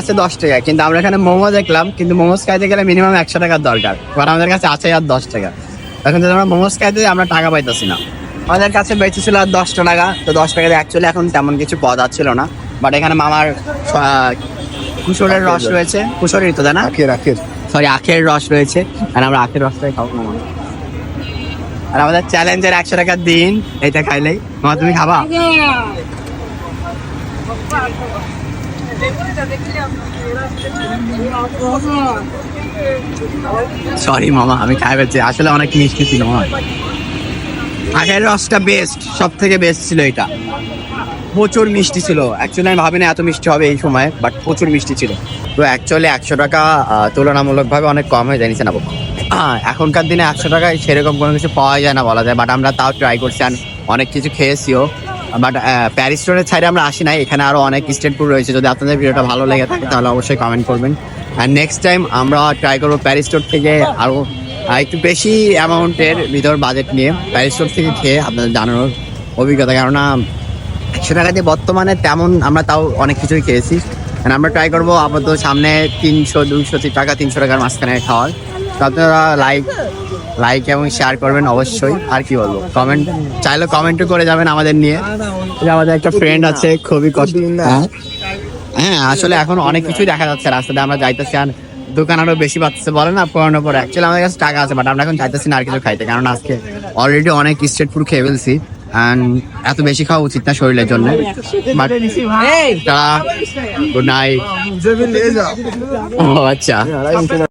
আছে 10 টাকা, কিন্তু আমরা এখানে মোমো দেখলাম, কিন্তু মোমোস খাইতে গেলে মিনিমাম 100 টাকার দরকার, কারণ আমাদের কাছে আছে আর 10 টাকা। এখন যদি আমরা মোমোস খাইতে যাই, আমরা টাকা পাইতেছি না। আমাদের কাছে বেঁচেছিল আর 10 টাকা, তো 10 টাকাতে অ্যাকচুয়ালি এখন তেমন কিছু পদ ছিল না, বাট এখানে মামার কুশলের রস রয়েছে, কুশলের তো তাই না, সরি আখের রস রয়েছে, আর আমরা আখের রসটাই খাবো। আর আমাদের চ্যালেঞ্জের 100 টাকার দিন এটা খাইলেই। মামা তুমি খাবা? সরি মামা, আমি খাই ফেলছি, আসলে অনেক মিষ্টি ছিল মামা। আখের রসটা বেস্ট, সব থেকে বেস্ট ছিল এটা, প্রচুর মিষ্টি ছিল। অ্যাকচুয়ালি আমি ভাবি না এত মিষ্টি হবে এই সময়, বাট প্রচুর মিষ্টি ছিল। তো অ্যাকচুয়ালি 100 টাকা তুলনামূলকভাবে অনেক কম হয়ে জানিস না বাবু। এখনকার দিনে 100 টাকায় সেরকম কোনো কিছু পাওয়া যায় না বলা যায়, বাট আমরা তাও ট্রাই করছি, আর অনেক কিছু খেয়েছিও। বাট প্যারিস স্টোরের সাইডে আমরা আসি নাই, এখানে আরও অনেক স্ট্রিট ফুড রয়েছে। যদি আপনাদের ভিডিওটা ভালো লেগে থাকে তাহলে অবশ্যই কমেন্ট করবেন। আর নেক্সট টাইম আমরা ট্রাই করবো প্যারিস স্টোর থেকে আরও একটু বেশি অ্যামাউন্টের ভিতর বাজেট নিয়ে প্যারিস স্টোর থেকে খেয়ে আপনাদের জানানোর অভিজ্ঞতা। কেননা 100 টাকা দিয়ে বর্তমানে তেমন আমরা তাও অনেক কিছুই খেয়েছি, আমরা ট্রাই করবো আপাতত সামনে 300-200 টাকা, 300 টাকার মাঝখানে খাওয়ার। তো আপনারা লাইক এবং শেয়ার করবেন অবশ্যই। আর কি বলবো, কমেন্ট চাইলে কমেন্টও করে যাবেন আমাদের নিয়ে। আমাদের একটা ফ্রেন্ড আছে, খুবই কষ্ট। হ্যাঁ আসলে এখন অনেক কিছুই দেখা যাচ্ছে রাস্তাতে, আমরা যাইতেছি আর দোকান আরো বেশি পাচ্ছে, বলে না পুরানো পরে। অ্যাকচুয়ালি আমাদের কাছে টাকা আছে, বাট আমরা এখন চাইতেছি না আর কিছু খাইতে, কারণ আজকে অলরেডি অনেক স্ট্রিট ফুড খেয়ে ফেলছি, অ্যান্ড এত বেশি খাওয়া উচিত না শরীরের জন্য। But good night. ও আচ্ছা।